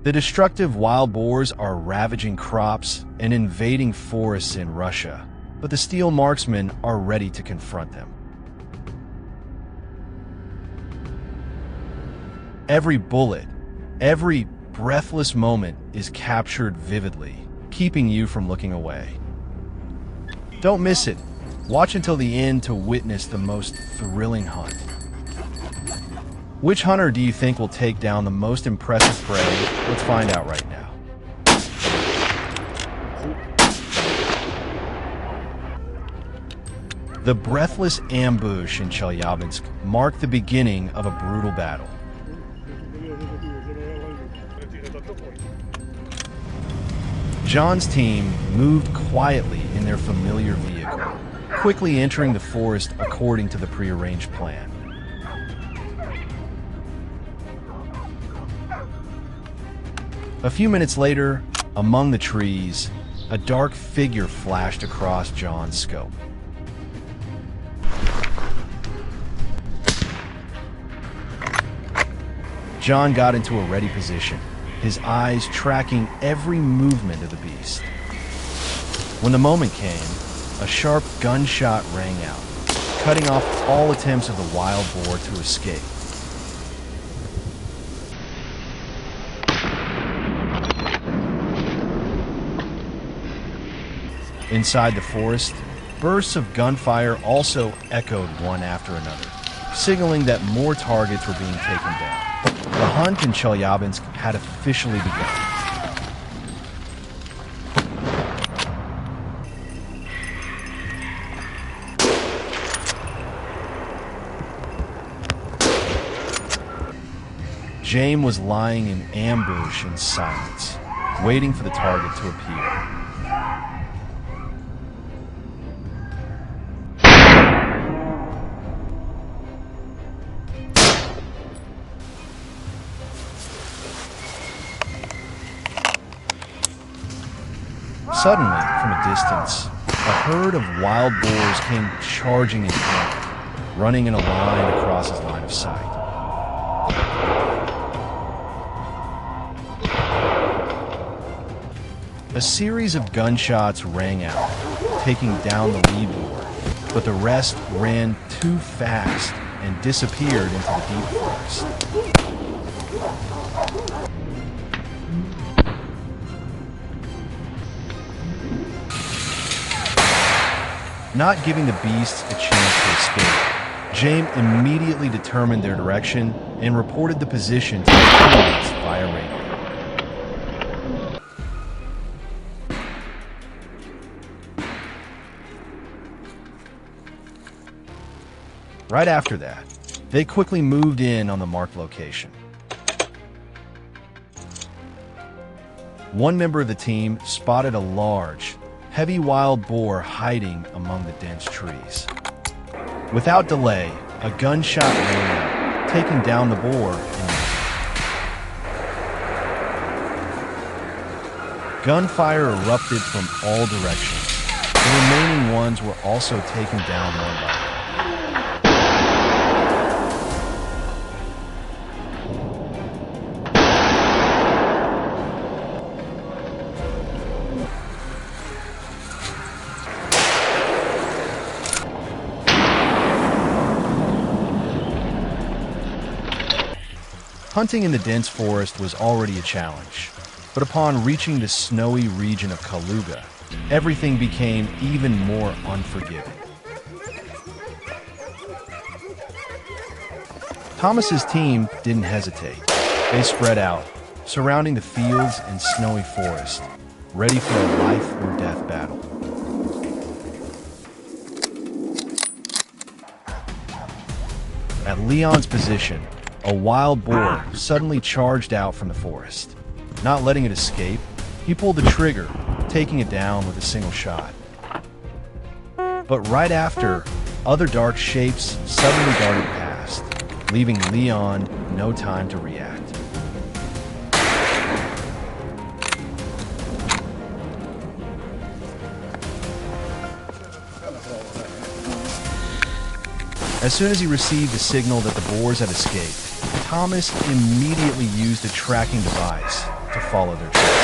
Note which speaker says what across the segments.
Speaker 1: The destructive wild boars are ravaging crops and invading forests in Russia, but the steel marksmen are ready to confront them. Every bullet, every breathless moment is captured vividly, keeping you from looking away. Don't miss it. Watch until the end to witness the most thrilling hunt. Which hunter do you think will take down the most impressive prey? Let's find out right now. The breathless ambush in Chelyabinsk marked the beginning of a brutal battle. John's team moved quietly in their familiar vehicle, quickly entering the forest according to the prearranged plan. A few minutes later, among the trees, a dark figure flashed across John's scope. John got into a ready position, his eyes tracking every movement of the beast. When the moment came, a sharp gunshot rang out, cutting off all attempts of the wild boar to escape. Inside the forest, bursts of gunfire also echoed one after another, signaling that more targets were being taken down. The hunt in Chelyabinsk had officially begun. James was lying in ambush in silence, waiting for the target to appear. Suddenly, from a distance, a herd of wild boars came charging in panic, running in a line across his line of sight. A series of gunshots rang out, taking down the lead boar, but the rest ran too fast and disappeared into the deep forest. Not giving the beasts a chance to escape, James immediately determined their direction and reported the position to his teammates via radio. Right after that, they quickly moved in on the marked location. One member of the team spotted a large, heavy wild boar hiding among the dense trees. Without delay, a gunshot rang out, taking down the boar. Gunfire erupted from all directions. The remaining ones were also taken down one by one. Hunting in the dense forest was already a challenge, but upon reaching the snowy region of Kaluga, everything became even more unforgiving. Thomas's team didn't hesitate. They spread out, surrounding the fields and snowy forest, ready for a life or death battle. At Leon's position, a wild boar suddenly charged out from the forest. Not letting it escape, he pulled the trigger, taking it down with a single shot. But right after, other dark shapes suddenly darted past, leaving Leon no time to react. As soon as he received the signal that the boars had escaped, Thomas immediately used a tracking device, to follow their trails.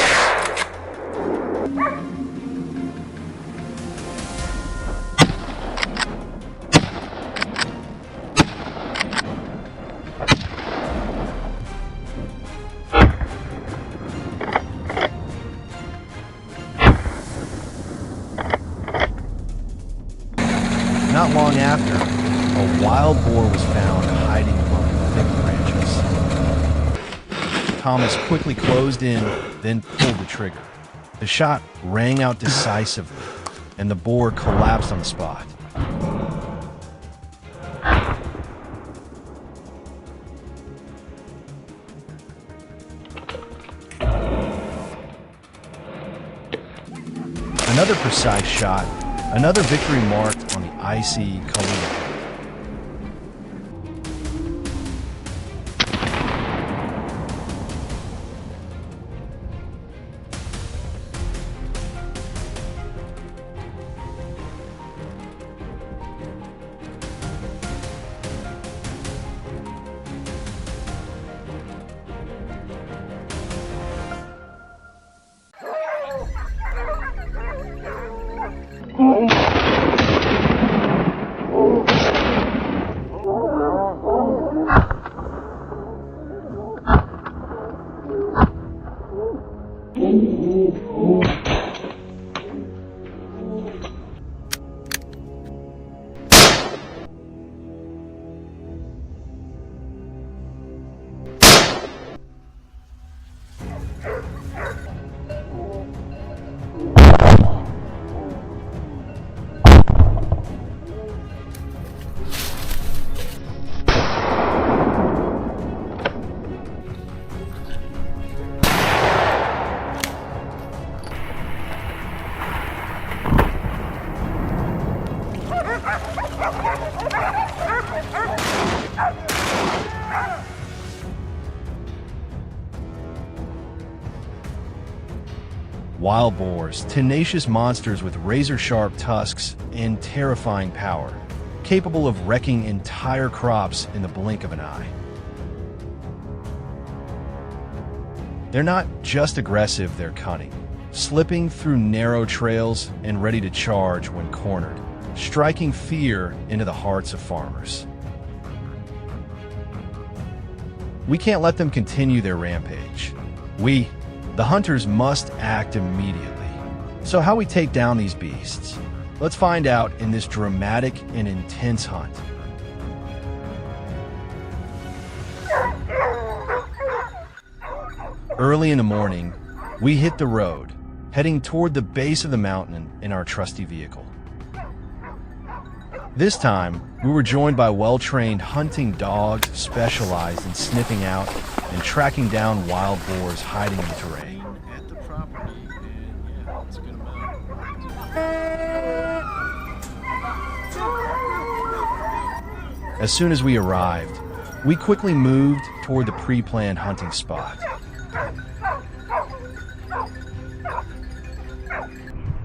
Speaker 1: Not long after, a wild boar was found hiding among thick branches. Thomas quickly closed in, then pulled the trigger. The shot rang out decisively, and the boar collapsed on the spot. Another precise shot, another victory marked on the icy Kalia. Wild boars, tenacious monsters with razor-sharp tusks and terrifying power, capable of wrecking entire crops in the blink of an eye. They're not just aggressive, they're cunning, slipping through narrow trails and ready to charge when cornered, striking fear into the hearts of farmers. We can't let them continue their rampage. We, the hunters, must act immediately. So how we take down these beasts? Let's find out in this dramatic and intense hunt. Early in the morning, we hit the road, heading toward the base of the mountain in our trusty vehicle. This time, we were joined by well-trained hunting dogs specialized in sniffing out and tracking down wild boars hiding in the terrain. As soon as we arrived, we quickly moved toward the pre-planned hunting spot.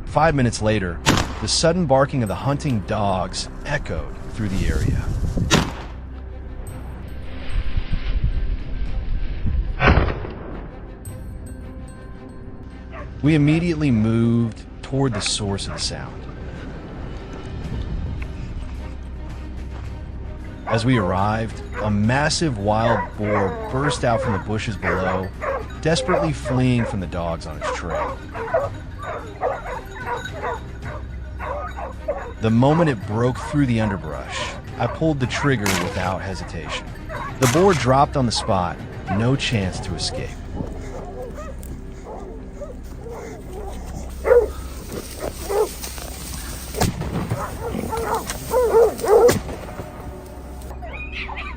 Speaker 1: 5 minutes later, the sudden barking of the hunting dogs echoed through the area. We immediately moved toward the source of the sound. As we arrived, a massive wild boar burst out from the bushes below, desperately fleeing from the dogs on its trail. The moment it broke through the underbrush, I pulled the trigger without hesitation. The boar dropped on the spot, no chance to escape.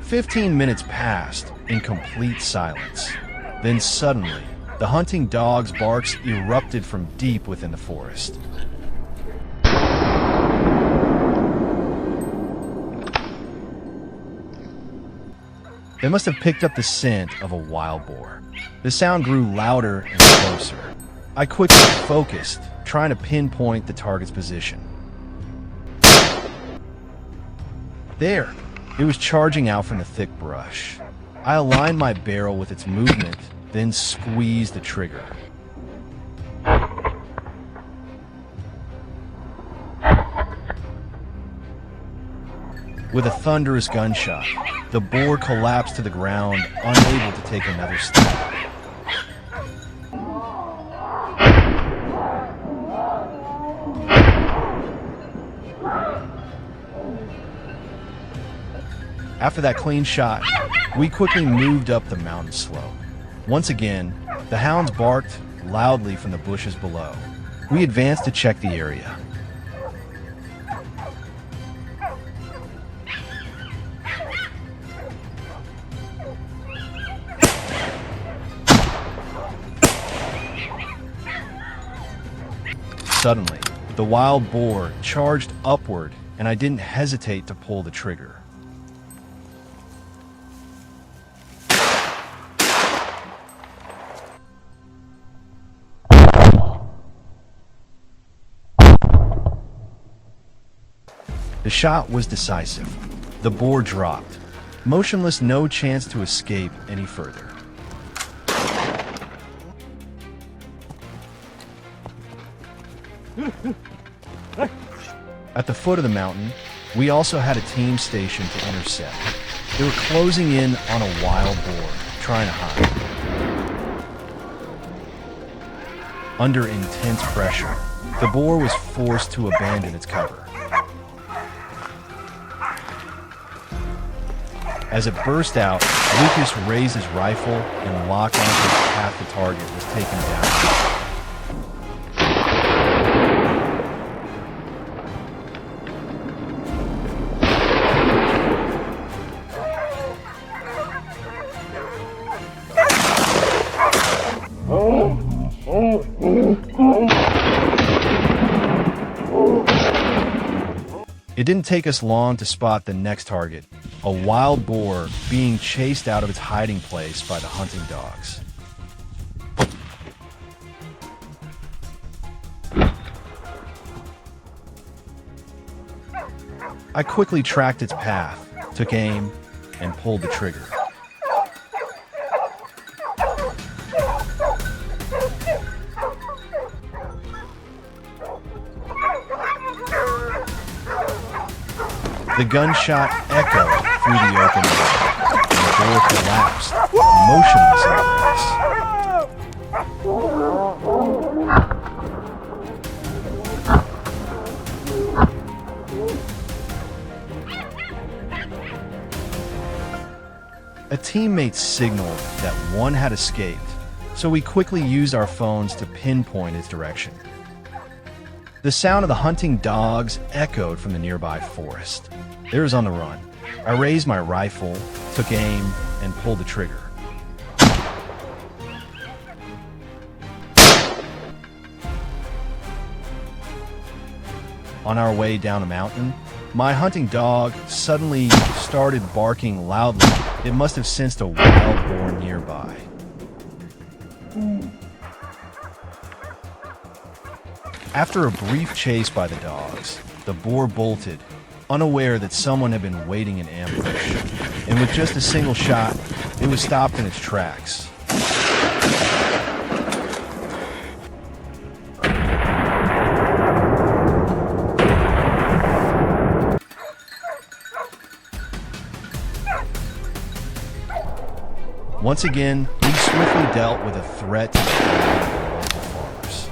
Speaker 1: "15 minutes passed in complete silence. Then suddenly, the hunting dog's barks erupted from deep within the forest. They must have picked up the scent of a wild boar. The sound grew louder and closer. I quickly focused, trying to pinpoint the target's position. There! It was charging out from the thick brush. I aligned my barrel with its movement then squeezed the trigger. With a thunderous gunshot, the boar collapsed to the ground, unable to take another step. After that clean shot, we quickly moved up the mountain slope. Once again, the hounds barked loudly from the bushes below. We advanced to check the area. Suddenly, the wild boar charged upward, and I didn't hesitate to pull the trigger. The shot was decisive. The boar dropped, motionless, no chance to escape any further. At the foot of the mountain, we also had a team stationed to intercept. They were closing in on a wild boar, trying to hide. Under intense pressure, the boar was forced to abandon its cover. As it burst out, Lucas raised his rifle and locked onto his path. The target was taken down. It didn't take us long to spot the next target, a wild boar being chased out of its hiding place by the hunting dogs. I quickly tracked its path, took aim, and pulled the trigger. The gunshot echoed through the open air, and the boar collapsed, motionless in place. A teammate signaled that one had escaped, so we quickly used our phones to pinpoint its direction. The sound of the hunting dogs echoed from the nearby forest. It was on the run. I raised my rifle, took aim, and pulled the trigger. On our way down the mountain, my hunting dog suddenly started barking loudly. It must have sensed a wild boar nearby. After a brief chase by the dogs, the boar bolted, unaware that someone had been waiting in ambush. And with just a single shot, it was stopped in its tracks. Once again, we swiftly dealt with a threat to the local farmers.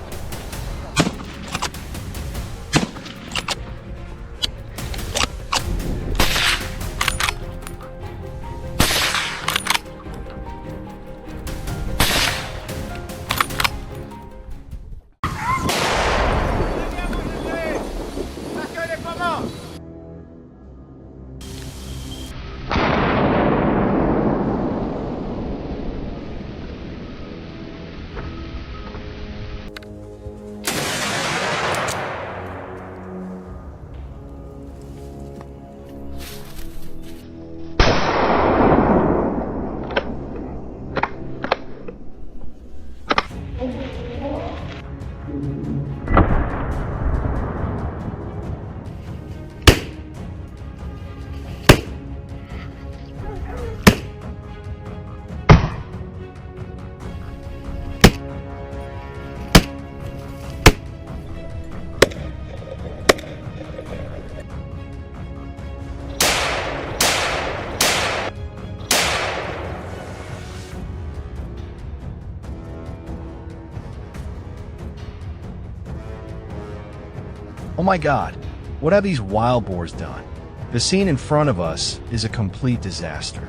Speaker 1: Oh my God, what have these wild boars done? The scene in front of us is a complete disaster.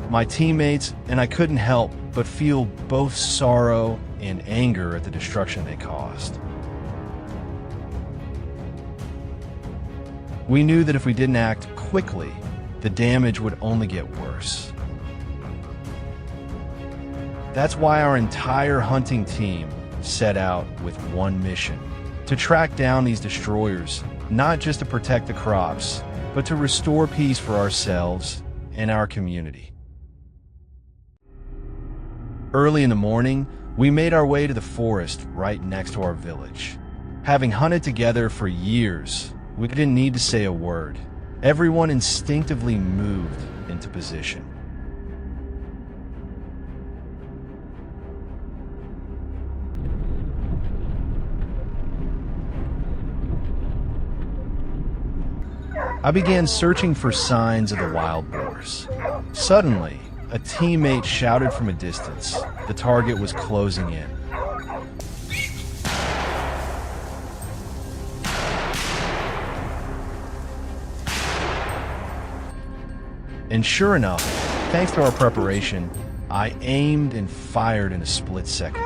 Speaker 1: My teammates and I couldn't help but feel both sorrow and anger at the destruction they caused. We knew that if we didn't act quickly, the damage would only get worse. That's why our entire hunting team set out with one mission: to track down these destroyers, not just to protect the crops, but to restore peace for ourselves and our community. Early in the morning, we made our way to the forest right next to our village. Having hunted together for years, we didn't need to say a word. Everyone instinctively moved into position. I began searching for signs of the wild boars. Suddenly, a teammate shouted from a distance. The target was closing in. And sure enough, thanks to our preparation, I aimed and fired in a split second.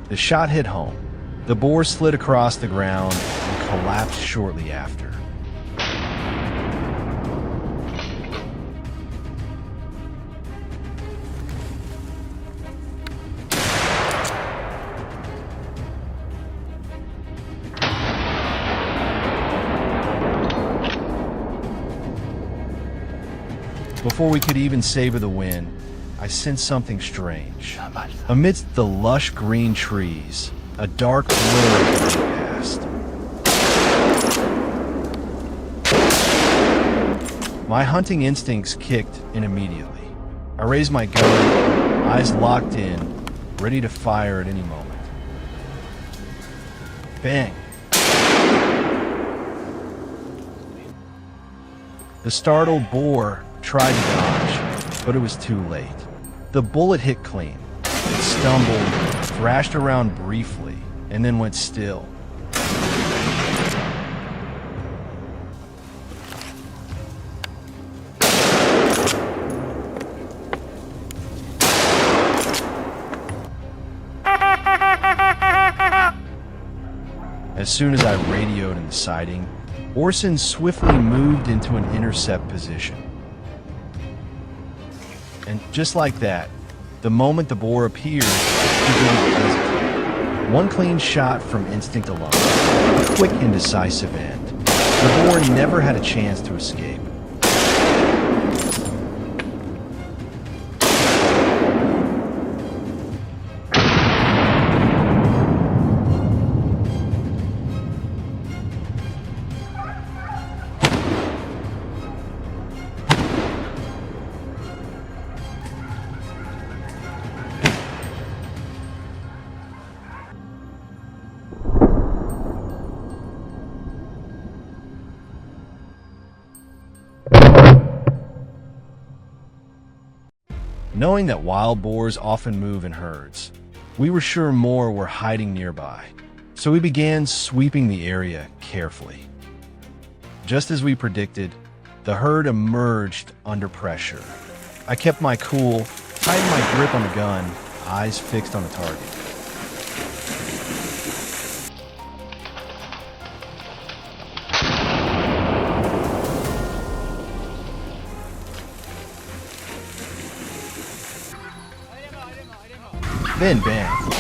Speaker 1: The shot hit home. The boar slid across the ground and collapsed shortly after. Before we could even savor the win, I sensed something strange. Amidst the lush green trees, a dark blur came past. My hunting instincts kicked in immediately. I raised my gun, eyes locked in, ready to fire at any moment. Bang! The startled boar tried to dodge, but it was too late. The bullet hit clean. It stumbled, thrashed around briefly, and then went still. As soon as I radioed in the sighting, Orson swiftly moved into an intercept position. And just like that, the moment the boar appeared, he didn't hesitate. One clean shot from instinct alone, a quick and decisive end. The boar never had a chance to escape. Knowing that wild boars often move in herds, we were sure more were hiding nearby, so we began sweeping the area carefully. Just as we predicted, the herd emerged under pressure. I kept my cool, tightened my grip on the gun, eyes fixed on the target. Then bang.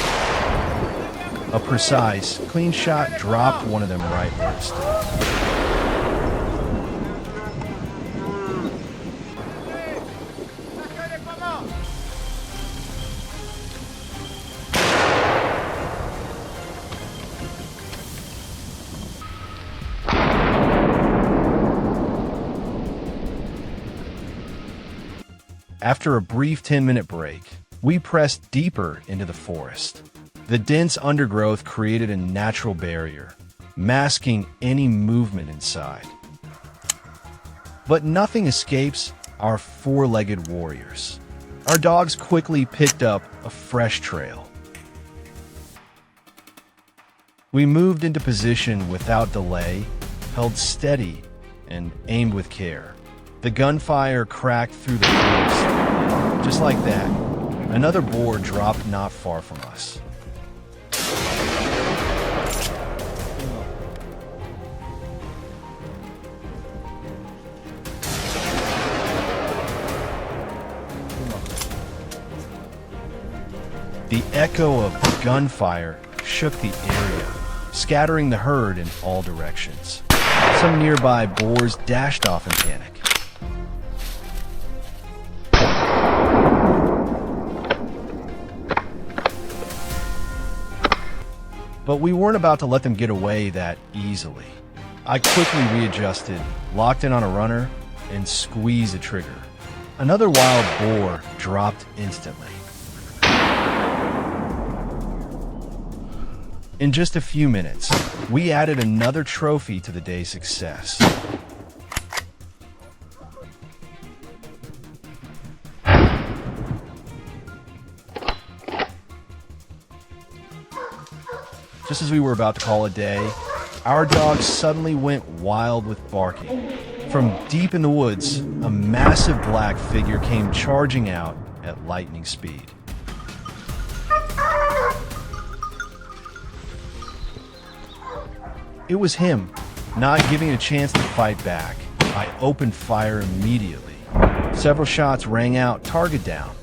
Speaker 1: A precise, clean shot dropped one of them right where it stood. After a brief 10-minute break, we pressed deeper into the forest. The dense undergrowth created a natural barrier, masking any movement inside. But nothing escapes our four-legged warriors. Our dogs quickly picked up a fresh trail. We moved into position without delay, held steady, and aimed with care. The gunfire cracked through the forest. Just like that, another boar dropped not far from us. The echo of the gunfire shook the area, scattering the herd in all directions. Some nearby boars dashed off in panic. But we weren't about to let them get away that easily. I quickly readjusted, locked in on a runner, and squeezed the trigger. Another wild boar dropped instantly. In just a few minutes, we added another trophy to the day's success. Just as we were about to call it a day, our dog suddenly went wild with barking. From deep in the woods, a massive black figure came charging out at lightning speed. It was him. Not giving it a chance to fight back, I opened fire immediately. Several shots rang out, target down.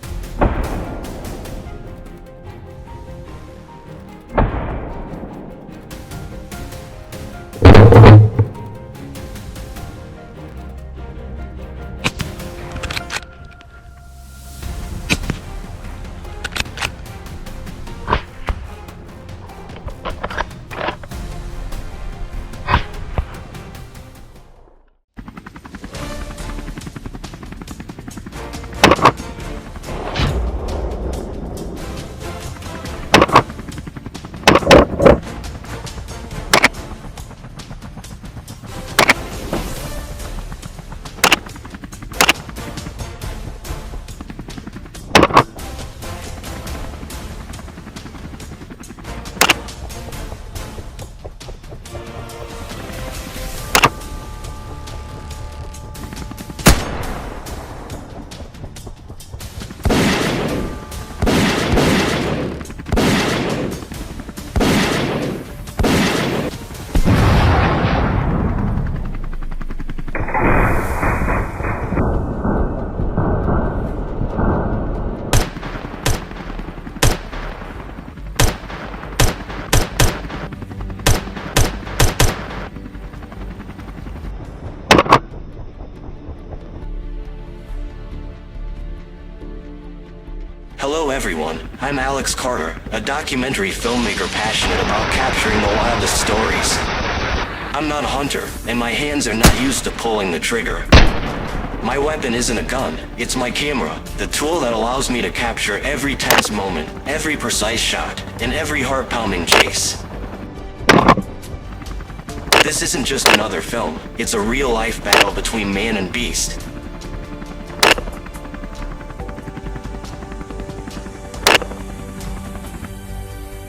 Speaker 2: Hello everyone, I'm Alex Carter, a documentary filmmaker passionate about capturing the wildest stories. I'm not a hunter, and my hands are not used to pulling the trigger. My weapon isn't a gun, it's my camera, the tool that allows me to capture every tense moment, every precise shot, and every heart-pounding chase. This isn't just another film, it's a real-life battle between man and beast.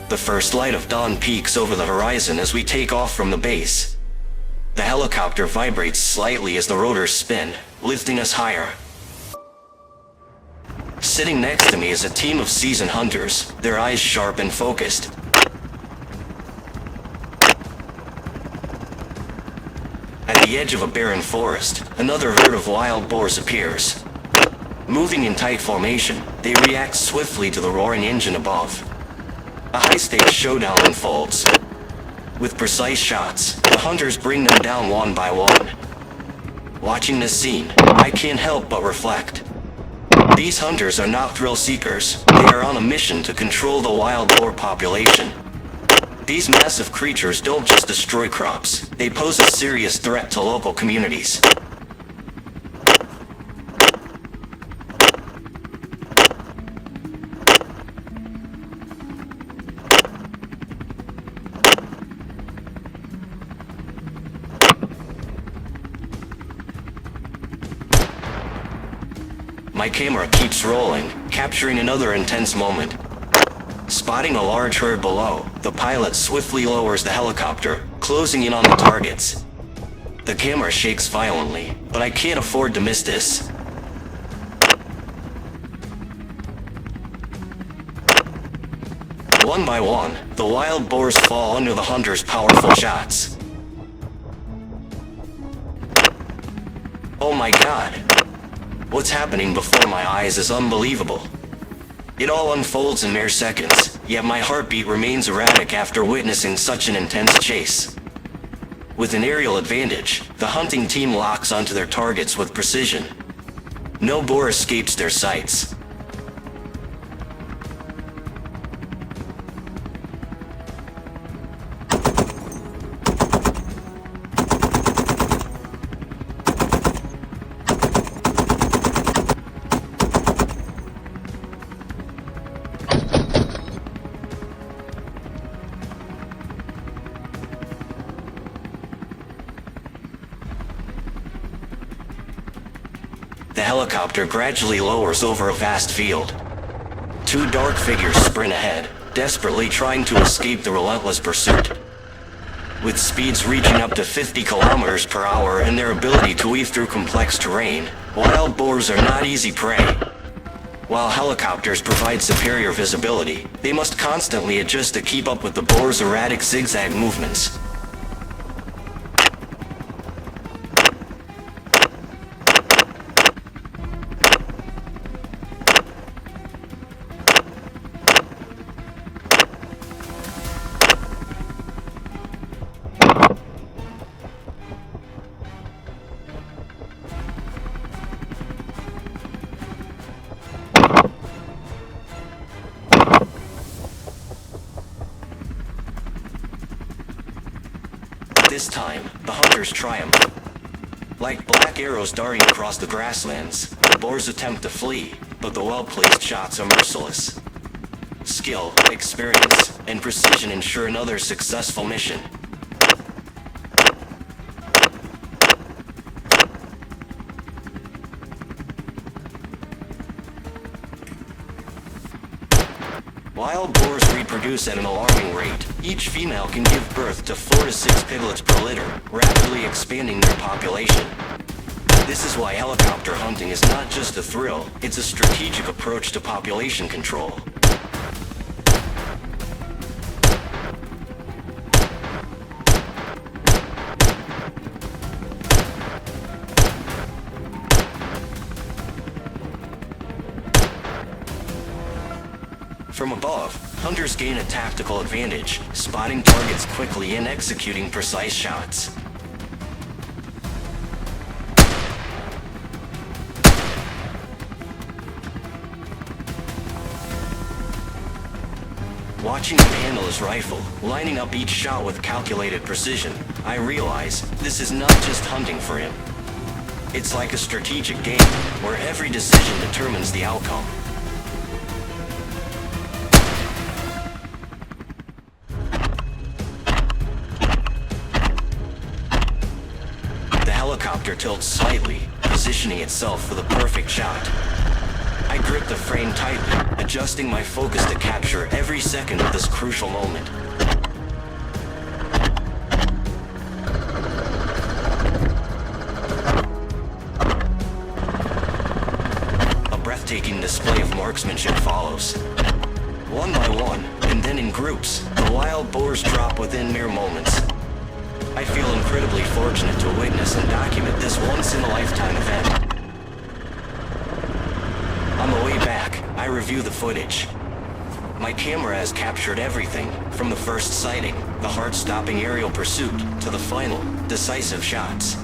Speaker 2: The first light of dawn peeks over the horizon as we take off from the base. The helicopter vibrates slightly as the rotors spin, lifting us higher. Sitting next to me is a team of seasoned hunters, their eyes sharp and focused. At the edge of a barren forest, another herd of wild boars appears. Moving in tight formation, they react swiftly to the roaring engine above. A high-stakes showdown unfolds. With precise shots, the hunters bring them down one by one. Watching this scene, I can't help but reflect. These hunters are not thrill seekers, they are on a mission to control the wild boar population. These massive creatures don't just destroy crops, they pose a serious threat to local communities. My camera keeps rolling, capturing another intense moment. Spotting a large herd below, the pilot swiftly lowers the helicopter, closing in on the targets. The camera shakes violently, but I can't afford to miss this. One by one, the wild boars fall under the hunter's powerful shots. Oh my god. What's happening before my eyes is unbelievable. It all unfolds in mere seconds, yet my heartbeat remains erratic after witnessing such an intense chase. With an aerial advantage, the hunting team locks onto their targets with precision. No boar escapes their sights. The helicopter gradually lowers over a vast field. Two dark figures sprint ahead, desperately trying to escape the relentless pursuit. With speeds reaching up to 50 kilometers per hour and their ability to weave through complex terrain, wild boars are not easy prey. While helicopters provide superior visibility, they must constantly adjust to keep up with the boar's erratic zigzag movements. This time, the hunters triumph. Like black arrows darting across the grasslands, the boars attempt to flee, but the well-placed shots are merciless. Skill, experience, and precision ensure another successful mission. Wild boars reproduce at an alarming rate. Each female can give birth to 4 to 6 piglets per litter, rapidly expanding their population. This is why helicopter hunting is not just a thrill, it's a strategic approach to population control. From above, hunters gain a tactical advantage, spotting targets quickly and executing precise shots. Watching him handle his rifle, lining up each shot with calculated precision, I realize this is not just hunting for him. It's like a strategic game, where every decision determines the outcome. The helicopter tilts slightly, positioning itself for the perfect shot. I grip the frame tightly, adjusting my focus to capture every second of this crucial moment. A breathtaking display of marksmanship follows. One by one, and then in groups, the wild boars drop within mere moments. I feel incredibly fortunate to witness and document this once-in-a-lifetime event. On the way back, I review the footage. My camera has captured everything, from the first sighting, the heart-stopping aerial pursuit, to the final, decisive shots.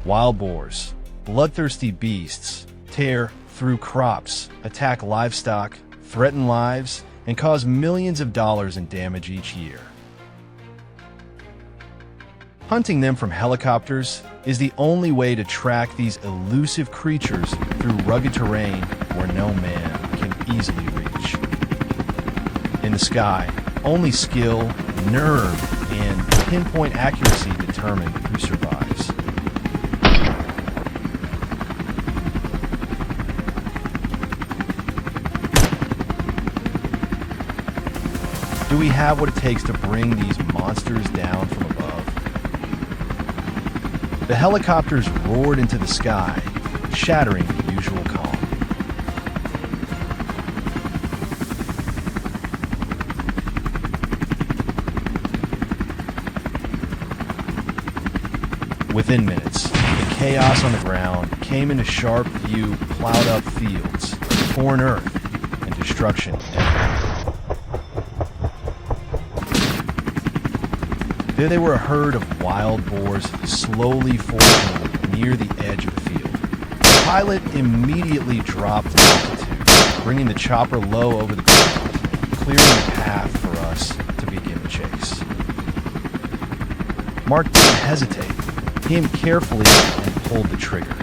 Speaker 1: Wild boars, bloodthirsty beasts, tear through crops, attack livestock, threaten lives, and cause millions of dollars in damage each year. Hunting them from helicopters is the only way to track these elusive creatures through rugged terrain where no man can easily reach. In the sky, only skill, nerve, and pinpoint accuracy determine who survives. Do we have what it takes to bring these monsters down from above? The helicopters roared into the sky, shattering the usual calm. Within minutes, the chaos on the ground came into sharp view, plowed up fields, torn earth, and destruction everywhere. There they were, a herd of wild boars slowly forging near the edge of the field. The pilot immediately dropped altitude, bringing the chopper low over the ground, clearing the path for us to begin the chase. Mark didn't hesitate. He aimed carefully and pulled the trigger.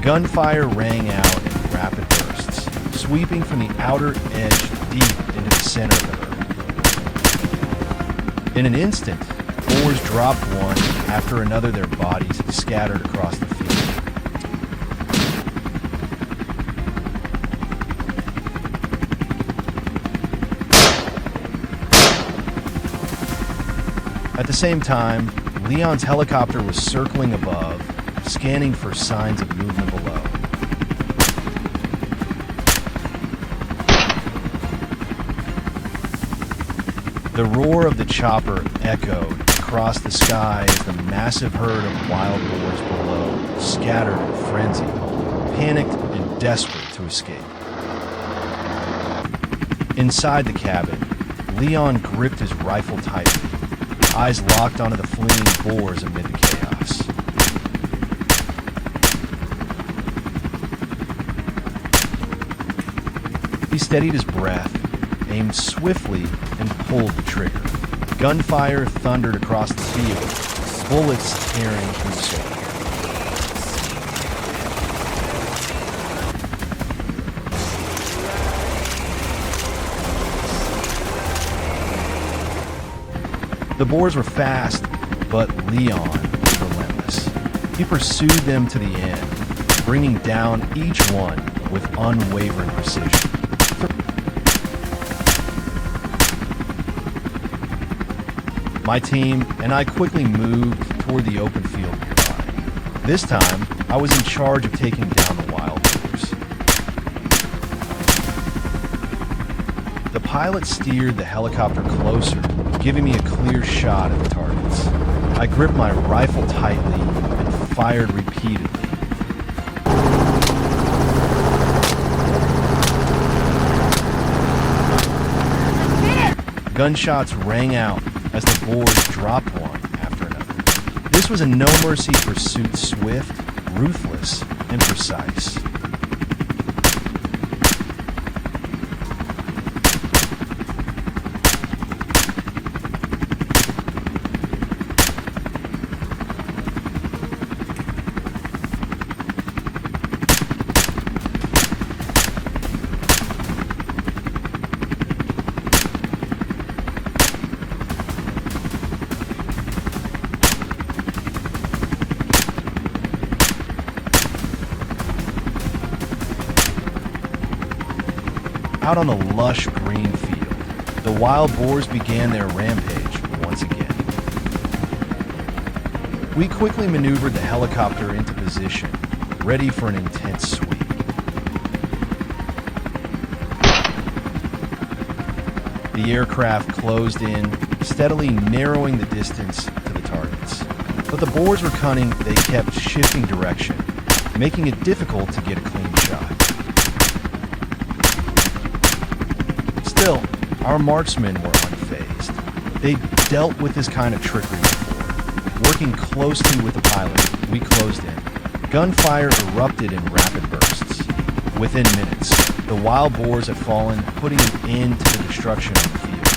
Speaker 1: Gunfire rang out in rapid bursts, sweeping from the outer edge deep into the center of the earth. In an instant, boars dropped one after another, their bodies scattered across the field. At the same time, Leon's helicopter was circling above, scanning for signs of movement below. The roar of the chopper echoed across the sky as the massive herd of wild boars below scattered in frenzy, panicked and desperate to escape. Inside the cabin, Leon gripped his rifle tightly, eyes locked onto the fleeing boars amid the chaos. He steadied his breath, aimed swiftly, and pulled the trigger. Gunfire thundered across the field, bullets tearing through the soil. The boars were fast, but Leon was relentless. He pursued them to the end, bringing down each one with unwavering precision. My team and I quickly moved toward the open field nearby. This time, I was in charge of taking down the wild boars. The pilot steered the helicopter closer, giving me a clear shot at the targets. I gripped my rifle tightly and fired repeatedly. Gunshots rang out as the boars dropped one after another. This was a no-mercy pursuit, swift, ruthless, and precise. Out on the lush green field, the wild boars began their rampage once again. We quickly maneuvered the helicopter into position, ready for an intense sweep. The aircraft closed in, steadily narrowing the distance to the targets. But the boars were cunning. They kept shifting direction, making it difficult to get a clean shot. Still, our marksmen were unfazed. They dealt with this kind of trickery before. Working closely with the pilot, we closed in. Gunfire erupted in rapid bursts. Within minutes, the wild boars had fallen, putting an end to the destruction of the field.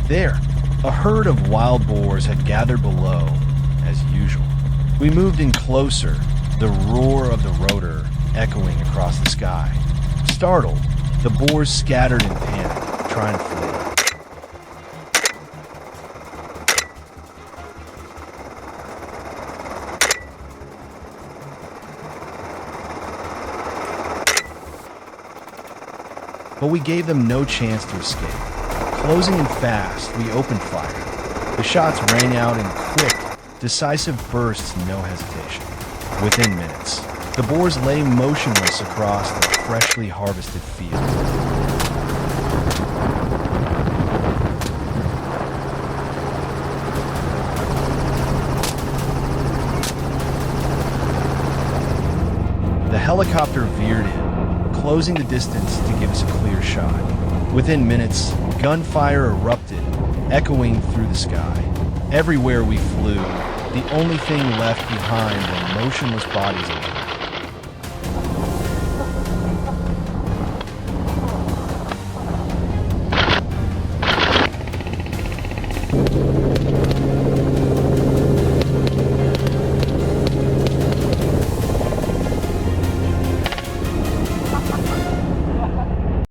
Speaker 1: There, a herd of wild boars had gathered below, as usual. We moved in closer, the roar of the rotor echoing across the sky. Startled, the boars scattered in panic, trying to flee. But we gave them no chance to escape. Closing in fast, we opened fire. The shots rang out in quick, decisive bursts, no hesitation. Within minutes, the boars lay motionless across the freshly harvested field. The helicopter veered in, closing the distance to give us a clear shot. Within minutes, gunfire erupted, echoing through the sky. Everywhere we flew, the only thing left behind were motionless bodies of